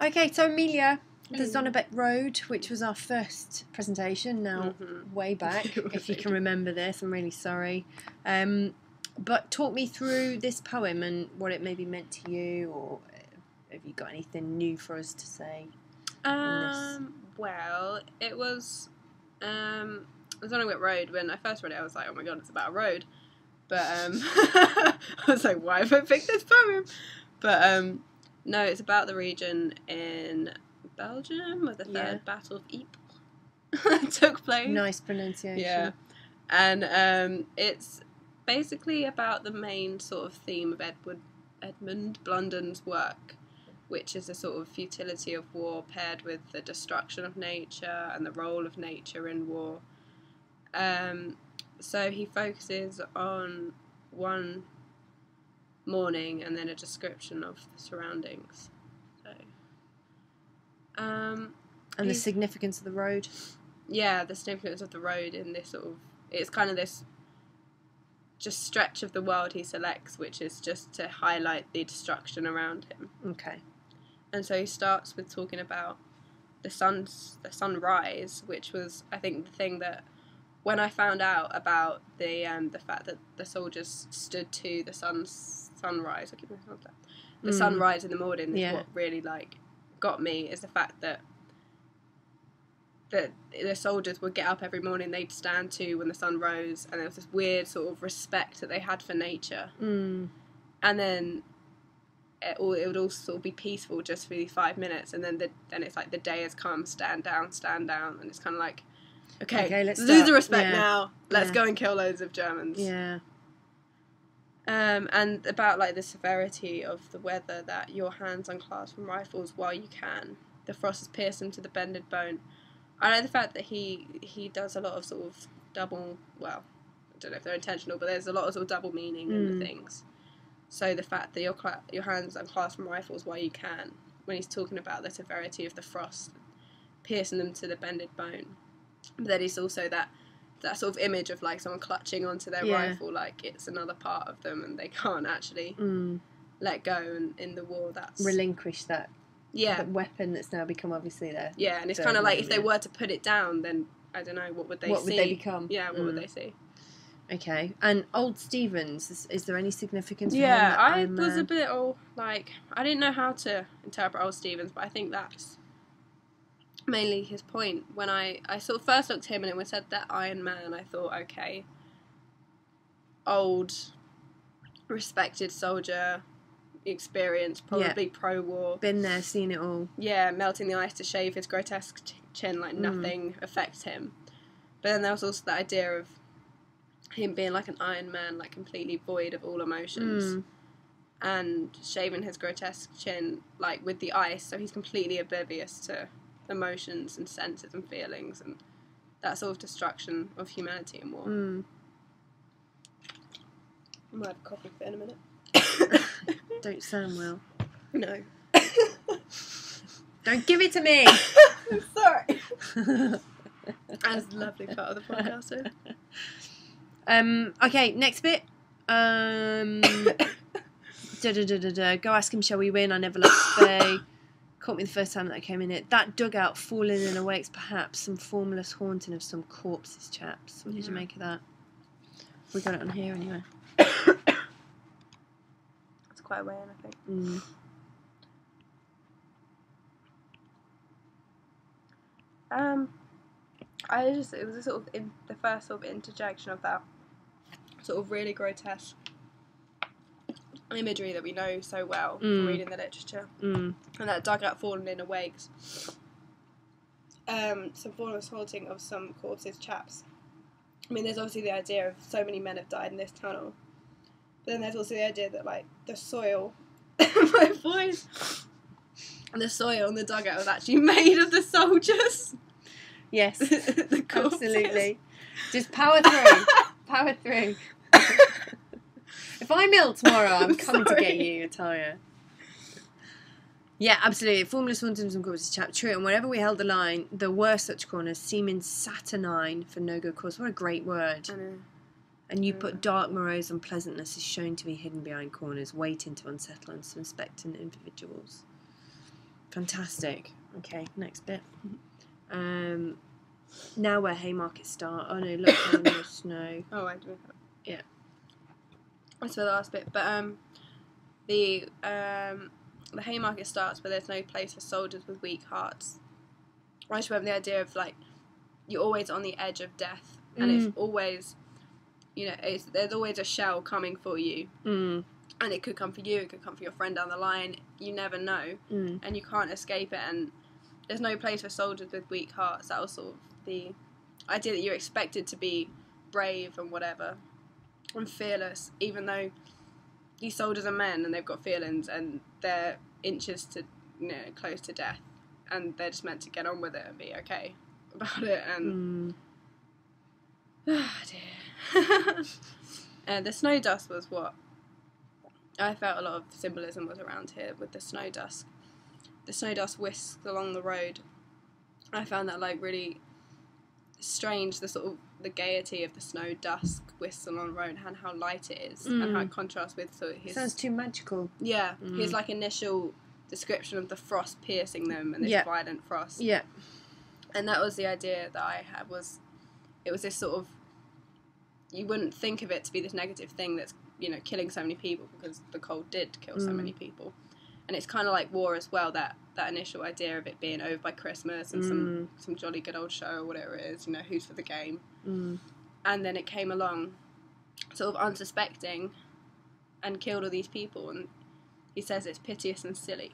Okay, so Amelia, the Zonnebeck Road, which was our first presentation, now way back, if you can remember this, I'm really sorry. But talk me through this poem and what it maybe meant to you, or have you got anything new for us to say? Well, it was Zonnebeck Road. When I first read it, I was like, oh my god, it's about a road. But I was like, why have I picked this poem? But no, it's about the region in Belgium where the Third Battle of Ypres took place. Nice pronunciation. Yeah. And it's basically about the main sort of theme of Edmund Blunden's work, which is the sort of futility of war paired with the destruction of nature and the role of nature in war. So he focuses on one morning and then a description of the surroundings. So, and the significance of the road. Yeah, the significance of the road in this sort of, it's kind of this just stretch of the world he selects, which is just to highlight the destruction around him. Okay. And so he starts with talking about the sunrise, which was, I think, the thing that when I found out about the fact that the soldiers stood to the sunrise, I keep myself that. The sunrise in the morning is what really got me, is the fact that the soldiers would get up every morning, they'd stand to when the sun rose, and there was this weird sort of respect that they had for nature. And then it would all sort of be peaceful just for these 5 minutes, and then it's like the day has come, stand down, and it's kind of like, okay, let's lose the respect now. Let's go and kill loads of Germans. Yeah. And about the severity of the weather, that your hands unclasp from rifles while you can. The frost has pierced them to the bended bone. I know the fact that he does a lot of sort of double. Well, I don't know if they're intentional, but there's a lot of sort of double meaning in the things. So the fact that your hands unclasp from rifles while you can, when he's talking about the severity of the frost piercing them to the bended bone. But then it's also that sort of image of someone clutching onto their rifle like it's another part of them and they can't actually let go, and in the war that's relinquish that weapon that's now become obviously there. Yeah, and it's kind of like if they were to put it down, then I don't know, what would they see? What would they become? Yeah, what would they see? Okay, and Old Stevens, is there any significance for him? Yeah, I was a bit I didn't know how to interpret Old Stevens, but I think that's mainly his point. When I sort of first looked at him and it was said that Iron Man, I thought, okay, old, respected soldier, experienced, probably pro-war. Been there, seen it all. Yeah, melting the ice to shave his grotesque chin like nothing affects him. But then there was also the idea of him being like an Iron Man, completely void of all emotions. And shaving his grotesque chin, with the ice, so he's completely oblivious to emotions and senses and feelings and that sort of destruction of humanity in war. I might have a coffee fit in a minute. Don't sound well. No. Don't give it to me! I'm sorry. That's a lovely part of the podcast. Okay, next bit. Go ask him, shall we win? I never left Spey. Caught me the first time that I came in it. That dugout falling in awakes perhaps some formless haunting of some corpses, chaps. What did you make of that? We got it on here anyway. It's quite a way in, I think. It was a sort of the first sort of interjection of that sort of really grotesque imagery that we know so well from reading the literature, and that dugout falling in awakes some formless haunting of some corpses, chaps. I mean, there's obviously the idea of so many men have died in this tunnel, but then there's also the idea that the soil my voice the soil in the dugout was actually made of the soldiers. Yes, the absolutely. Just power through. Power through. If I'm ill tomorrow, I'm coming to get you, Ataria. Yeah, absolutely. Formless hauntings and corpses, chap. True. And wherever we held the line, there were such corners, seeming saturnine for no good cause. What a great word. I know. And you put dark morose unpleasantness is shown to be hidden behind corners, waiting to unsettle unsuspecting individuals. Fantastic. Okay, next bit. Now where Haymarket start. Oh no, look in the snow. Oh, I do. Yeah. That's for the last bit. But the Haymarket starts, but there's no place for soldiers with weak hearts. I just remember the idea of like you're always on the edge of death, and it's always, there's always a shell coming for you, and it could come for you, it could come for your friend down the line. You never know, and you can't escape it. And there's no place for soldiers with weak hearts. That was sort of the idea that you're expected to be brave and whatever, and fearless, even though these soldiers are men and they've got feelings and they're inches to, close to death, and they're just meant to get on with it and be okay about it. And the snow dust was what I felt a lot of symbolism was around here with the snow dust. The snow dust whisked along the road. I found that like really strange, the sort of the gaiety of the snow dust whisks along the road and how light it is, and how it contrasts with sort of his... Sounds too magical. Yeah, his like initial description of the frost piercing them and this violent frost. Yeah. And that was the idea that I had, was it was this sort of, you wouldn't think of it to be this negative thing that's, killing so many people, because the cold did kill so many people. And it's kind of like war as well, that initial idea of it being over by Christmas and some jolly good old show or whatever it is, who's for the game. And then it came along sort of unsuspecting and killed all these people, and he says it's piteous and silly.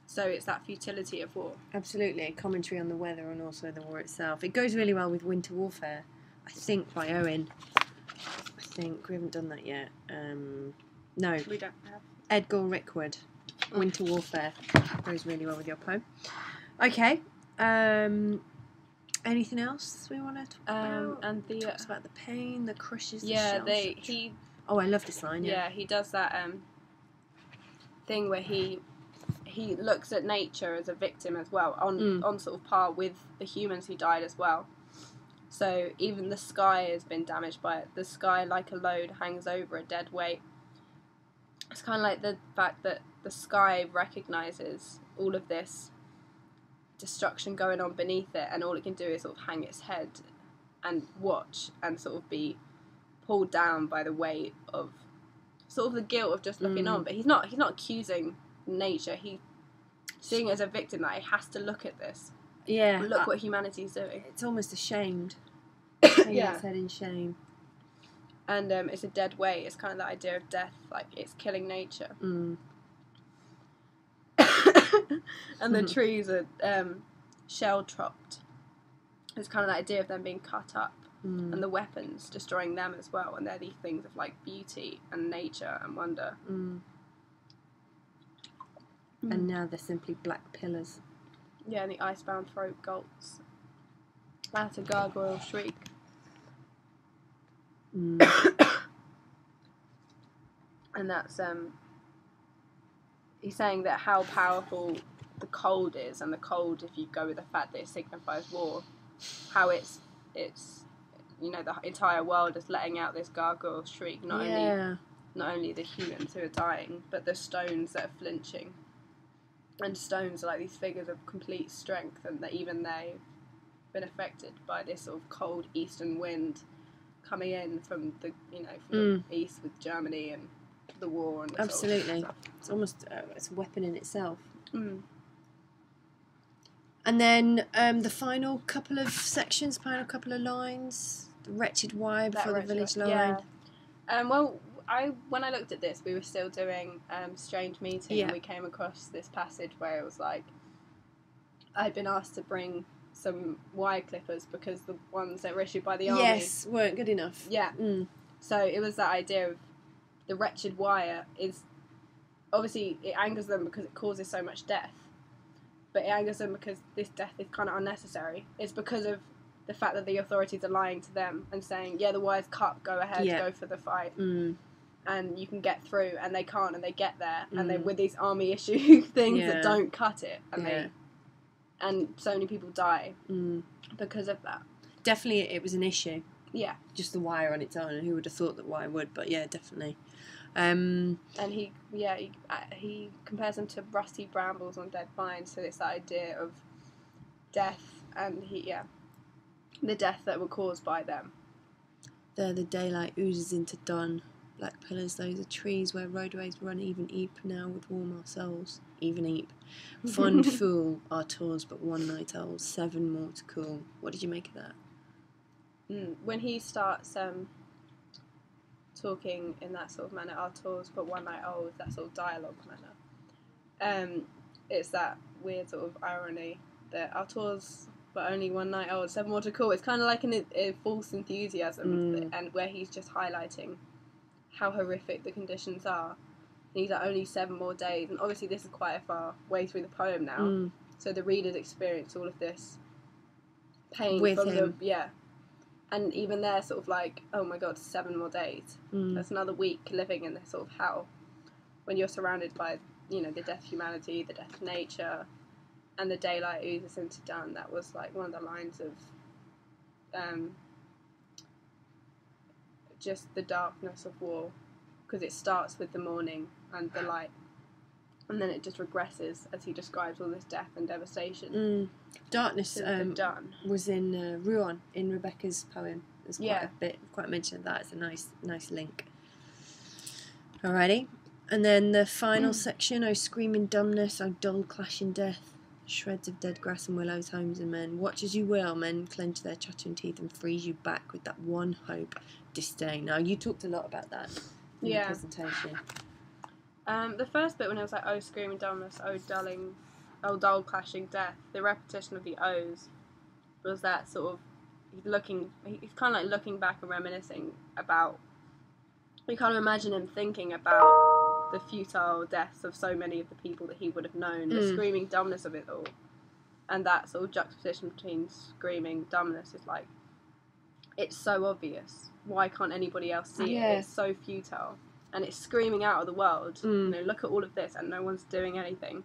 So it's that futility of war. Absolutely, a commentary on the weather and also the war itself. It goes really well with Winter Warfare, I think, by Owen. I think we haven't done that yet. No. We don't have. Edgar Rickwood, Winter Warfare. Goes really well with your poem. Okay. Anything else we want to talk about? And the talks about the pain, the crushes. Yeah, the he. Oh, I love this line. Yeah, he does that thing where he looks at nature as a victim as well, on sort of par with the humans who died as well. So even the sky has been damaged by it. The sky, like a load, hangs over a dead weight. It's kind of like the fact that the sky recognises all of this destruction going on beneath it, and all it can do is sort of hang its head and watch and sort of be pulled down by the weight of sort of the guilt of just looking on. But he's not accusing nature. He's seeing it as a victim, that he has to look at this. Yeah. Look what humanity's doing. It's almost ashamed. Hanging its head in shame. And it's a dead weight. It's kind of the idea of death, like it's killing nature. And the trees are shell-tropped. It's kind of the idea of them being cut up, and the weapons destroying them as well. And they're these things of like beauty and nature and wonder. And now they're simply black pillars. Yeah, and the icebound throat gulps. That's a gargoyle shriek. And that's he's saying that how powerful the cold is, and the cold, if you go with the fact that it signifies war, how it's the entire world is letting out this gargoyle shriek. Not only the humans who are dying, but the stones that are flinching. And stones are like these figures of complete strength, and that even they've been affected by this sort of cold eastern wind coming in from the the east with Germany and the war and the absolutely sort of stuff. It's almost it's a weapon in itself. And then the final couple of sections, final couple of lines, the wretched wire before the village line. Yeah. When I looked at this, we were still doing Strange Meeting, and we came across this passage where it was like, I'd been asked to bring some wire clippers because the ones that were issued by the army weren't good enough. Yeah. So it was that idea of the wretched wire is, obviously it angers them because it causes so much death, but it angers them because this death is kind of unnecessary. It's because of the fact that the authorities are lying to them and saying, yeah, the wire's cut, go ahead, go for the fight. And you can get through, and they can't, and they get there, and they with these army issue things that don't cut it, and and so many people die because of that. Definitely, it was an issue. Yeah, just the wire on its own, and who would have thought that wire would? But yeah, definitely. Um, And he compares them to rusty brambles on dead vines. So it's that idea of death, and the death that were caused by them. there the daylight oozes into dawn. Black pillars, those are trees where roadways run even eep now with warm our souls. Even eep. Fond fool, our tours but one night old, 7 more to cool. What did you make of that? When he starts talking in that sort of manner, our tours but one night old, that sort of dialogue manner, it's that weird sort of irony that our tours but only one night old, 7 more to cool. It's kind of like a false enthusiasm, and where he's just highlighting how horrific the conditions are. And he's like, only 7 more days, and obviously this is quite a far way through the poem now, so the readers experience all of this pain with from him. And even they're sort of like, oh my god, 7 more days. That's another week living in this sort of hell, when you're surrounded by, the death of humanity, the death of nature, and the daylight oozes into dawn. That was like one of the lines of just the darkness of war, because it starts with the morning and the light, and then it just regresses as he describes all this death and devastation. Darkness was in Rouen, in Rebecca's poem. There's quite a mention of that. It's a nice link. Alrighty, and then the final section: oh screaming dumbness, oh dull clashing death, shreds of dead grass and willows, homes and men. Watch as you will, men clench their chattering teeth and freeze you back with that one hope, disdain. Now you talked a lot about that in the presentation. The first bit when it was like, oh screaming dumbness, oh dull clashing death, the repetition of the O's was that sort of, he's kind of like looking back and reminiscing about, you kind of imagine him thinking about the futile deaths of so many of the people that he would have known, the screaming dumbness of it all, and that sort of juxtaposition between screaming dumbness is like, it's so obvious, why can't anybody else see it? It's so futile, and it's screaming out of the world, look at all of this and no one's doing anything.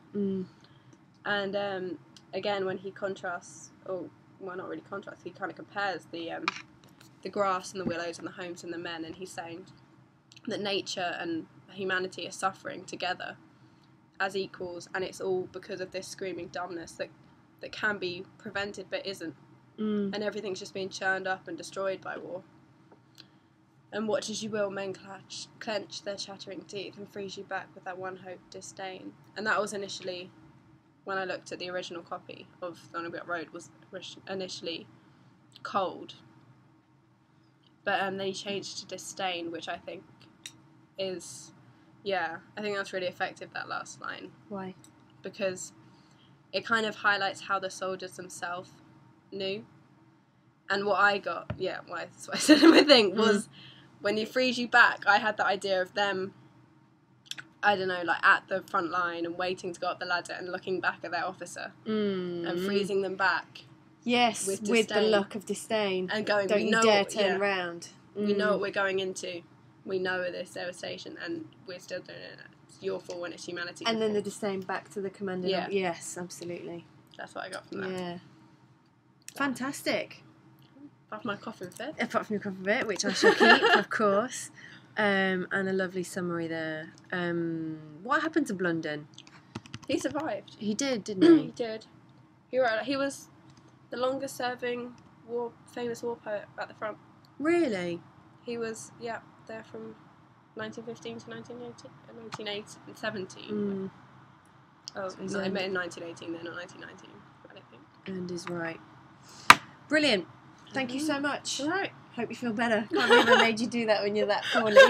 And again, when he contrasts, not really contrasts, he kind of compares the grass and the willows and the homes and the men, and he's saying that nature and humanity are suffering together as equals, and it's all because of this screaming dumbness that can be prevented but isn't, and everything's just being churned up and destroyed by war. And watch as you will, men clench their chattering teeth and freeze you back with that one hope, disdain. And that was initially, when I looked at the original copy of The One Who Got Road, was initially cold. But then he changed to disdain, which I think is, I think that's really effective, that last line. Why? Because it kind of highlights how the soldiers themselves knew. And what I got, that's what I said in my thing, was when you freeze you back, I had the idea of them, I don't know, like at the front line and waiting to go up the ladder and looking back at their officer and freezing them back. Yes, with the look of disdain. And going, don't you dare turn around. We know what we're going into. We know this devastation and we're still doing it. It's your fault when it's humanity. And then the disdain back to the commander. Yeah. Yes, absolutely. That's what I got from that. Yeah. Fantastic. Apart from my coffin fit. Apart from your coffin fit, which I shall keep, of course. And a lovely summary there. What happened to Blunden? He survived. He did, didn't he? He did. He was the longest serving famous war poet at the front. Really? He was, there from 1915 to 1917. Oh, so I met in 1918 then, not 1919, I don't think. And is right. Brilliant. Thank you so much. All right. Hope you feel better. Can't believe I made you do that when you're that poorly.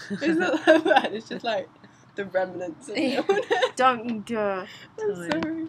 It's not that bad, it's just like the remnants of it. Don't you dare. I'm sorry.